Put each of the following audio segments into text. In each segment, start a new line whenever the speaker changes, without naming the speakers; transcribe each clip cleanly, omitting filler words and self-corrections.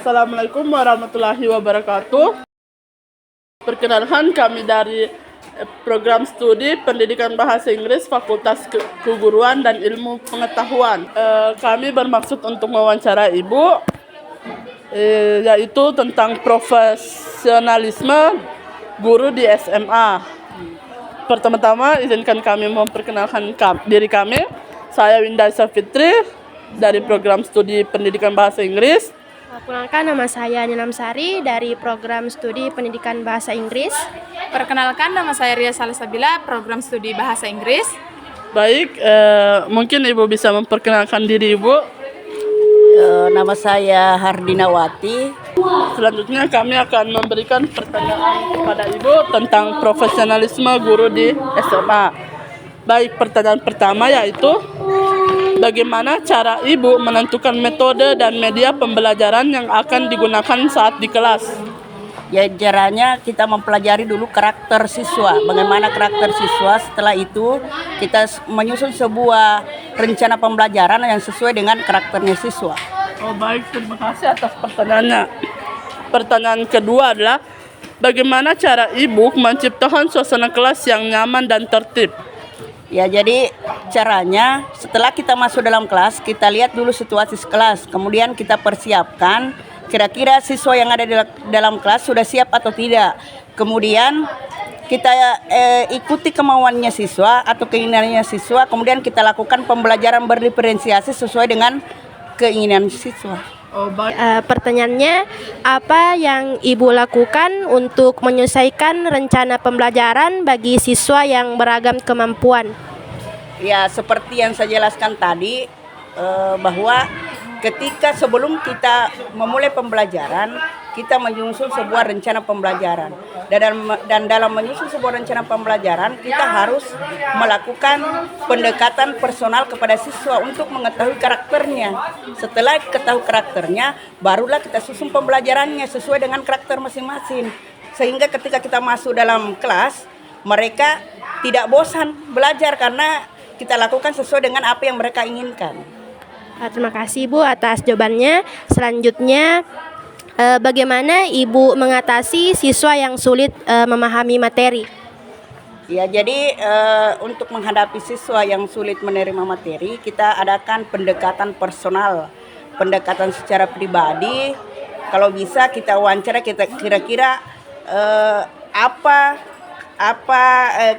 Assalamualaikum warahmatullahi wabarakatuh. Perkenalkan, kami dari program studi Pendidikan Bahasa Inggris Fakultas Keguruan dan Ilmu Pengetahuan. Kami bermaksud untuk mewawancara Ibu, yaitu tentang profesionalisme guru di SMA. Pertama-tama, izinkan kami memperkenalkan diri kami. Saya Winda Fitri dari program studi Pendidikan Bahasa Inggris.
Perkenalkan, nama saya Nilam Sari dari program studi Pendidikan Bahasa Inggris.
Perkenalkan, nama saya Ria Salsabila, program studi Bahasa Inggris.
Baik, mungkin Ibu bisa memperkenalkan diri Ibu.
Nama saya Hardinawati.
Selanjutnya kami akan memberikan pertanyaan kepada Ibu tentang profesionalisme guru di SMA. Baik, pertanyaan pertama yaitu, bagaimana cara Ibu menentukan metode dan media pembelajaran yang akan digunakan saat di kelas?
Ya, caranya kita mempelajari dulu karakter siswa. Bagaimana karakter siswa, setelah itu kita menyusun sebuah rencana pembelajaran yang sesuai dengan karakternya siswa.
Oh baik, terima kasih atas pertanyaannya. Pertanyaan kedua adalah, bagaimana cara Ibu menciptakan suasana kelas yang nyaman dan tertib?
Ya, jadi caranya setelah kita masuk dalam kelas, kita lihat dulu situasi kelas. Kemudian kita persiapkan kira-kira siswa yang ada di dalam kelas sudah siap atau tidak. Kemudian kita ikuti kemauannya siswa atau keinginannya siswa. Kemudian kita lakukan pembelajaran berdiferensiasi sesuai dengan keinginan siswa.
Oh baik.
Pertanyaannya, apa yang Ibu lakukan untuk menyesuaikan rencana pembelajaran bagi siswa yang beragam kemampuan?
Ya, seperti yang saya jelaskan tadi, bahwa ketika sebelum kita memulai pembelajaran, kita menyusun sebuah rencana pembelajaran. Dan dalam menyusun sebuah rencana pembelajaran, kita harus melakukan pendekatan personal kepada siswa untuk mengetahui karakternya. Setelah ketahui karakternya, barulah kita susun pembelajarannya sesuai dengan karakter masing-masing. Sehingga ketika kita masuk dalam kelas, mereka tidak bosan belajar karena kita lakukan sesuai dengan apa yang mereka inginkan.
Terima kasih Ibu atas jawabannya. Selanjutnya, bagaimana Ibu mengatasi siswa yang sulit memahami materi?
Ya, jadi untuk menghadapi siswa yang sulit menerima materi, kita adakan pendekatan personal, pendekatan secara pribadi. Kalau bisa kita wawancara, kita kira-kira apa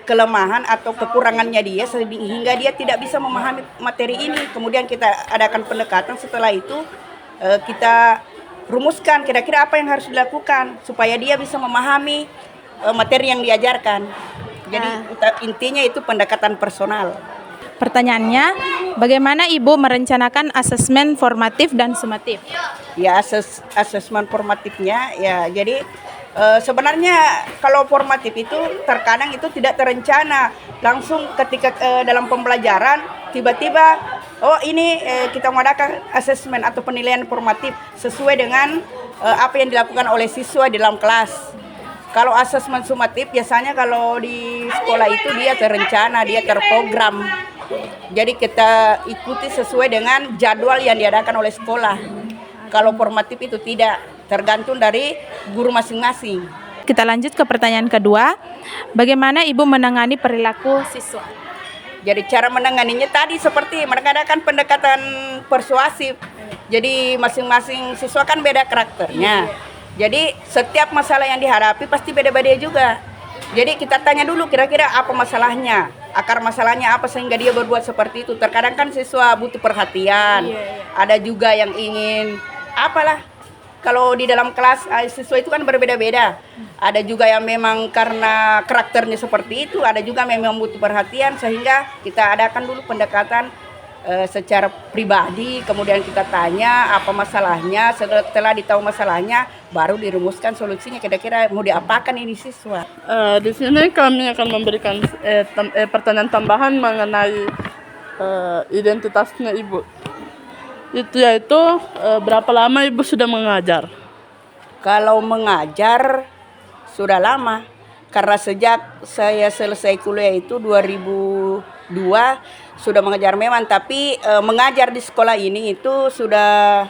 kelemahan atau kekurangannya dia sehingga dia tidak bisa memahami materi ini. Kemudian kita adakan pendekatan. Setelah itu kita rumuskan kira-kira apa yang harus dilakukan supaya dia bisa memahami materi yang diajarkan. Jadi intinya itu pendekatan personal.
Pertanyaannya, bagaimana Ibu merencanakan asesmen formatif dan sumatif?
Ya, asesmen formatifnya ya, jadi sebenarnya kalau formatif itu terkadang itu tidak terencana. Langsung ketika dalam pembelajaran tiba-tiba ini kita mengadakan asesmen atau penilaian formatif sesuai dengan apa yang dilakukan oleh siswa di dalam kelas. Kalau asesmen sumatif biasanya kalau di sekolah itu dia terencana, dia terprogram. Jadi kita ikuti sesuai dengan jadwal yang diadakan oleh sekolah. Kalau formatif itu tidak, tergantung dari guru masing-masing.
Kita lanjut ke pertanyaan kedua. Bagaimana Ibu menangani perilaku siswa?
Jadi cara menanganinya tadi seperti mengadakan pendekatan persuasif. Jadi masing-masing siswa kan beda karakternya. Jadi setiap masalah yang dihadapi pasti beda-beda juga. Jadi kita tanya dulu kira-kira apa masalahnya, akar masalahnya apa sehingga dia berbuat seperti itu. Terkadang kan siswa butuh perhatian. Ada juga yang ingin kalau di dalam kelas siswa itu kan berbeda-beda. Ada juga yang memang karena karakternya seperti itu, ada juga memang butuh perhatian, sehingga kita adakan dulu pendekatan secara pribadi, kemudian kita tanya apa masalahnya. Setelah ditahu masalahnya, baru dirumuskan solusinya kira-kira mau diapakan ini siswa.
Di sini kami akan memberikan pertanyaan tambahan mengenai identitasnya Ibu. Itu yaitu berapa lama Ibu sudah mengajar?
Kalau mengajar sudah lama, karena sejak saya selesai kuliah itu 2002 sudah mengajar memang, tapi mengajar di sekolah ini itu sudah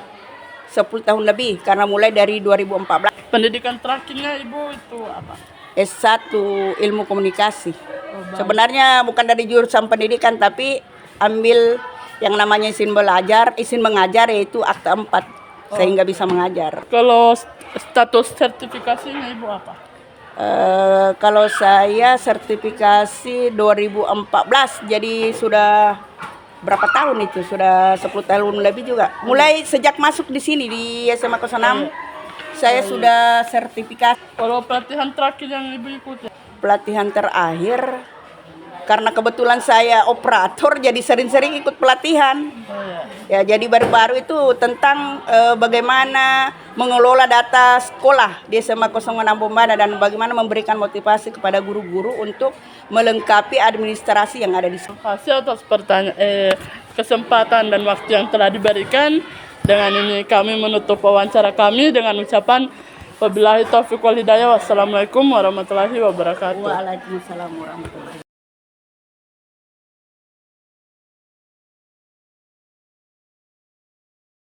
10 tahun lebih karena mulai dari 2014.
Pendidikan terakhirnya Ibu itu apa?
S1 Ilmu Komunikasi. Sebenarnya bukan dari jurusan pendidikan tapi ambil yang namanya izin mengajar yaitu akta 4 sehingga bisa mengajar.
Kalau status sertifikasinya Ibu apa?
Kalau saya sertifikasi 2014 jadi sudah berapa tahun itu? Sudah 10 tahun lebih juga. Mulai sejak masuk di sini di SMA 06 saya sudah sertifikasi.
Kalau pelatihan terakhir yang Ibu ikuti?
Pelatihan terakhir karena kebetulan saya operator jadi sering-sering ikut pelatihan. Ya, jadi baru-baru itu tentang bagaimana mengelola data sekolah di SMA 06 Bombana dan bagaimana memberikan motivasi kepada guru-guru untuk melengkapi administrasi yang ada di sekolah.
Terima kasih atas kesempatan dan waktu yang telah diberikan. Dengan ini kami menutup wawancara kami dengan ucapan wabillahi taufiq wal hidayah. Wassalamualaikum warahmatullahi wabarakatuh.
Waalaikumsalam warahmatullahi wabarakatuh.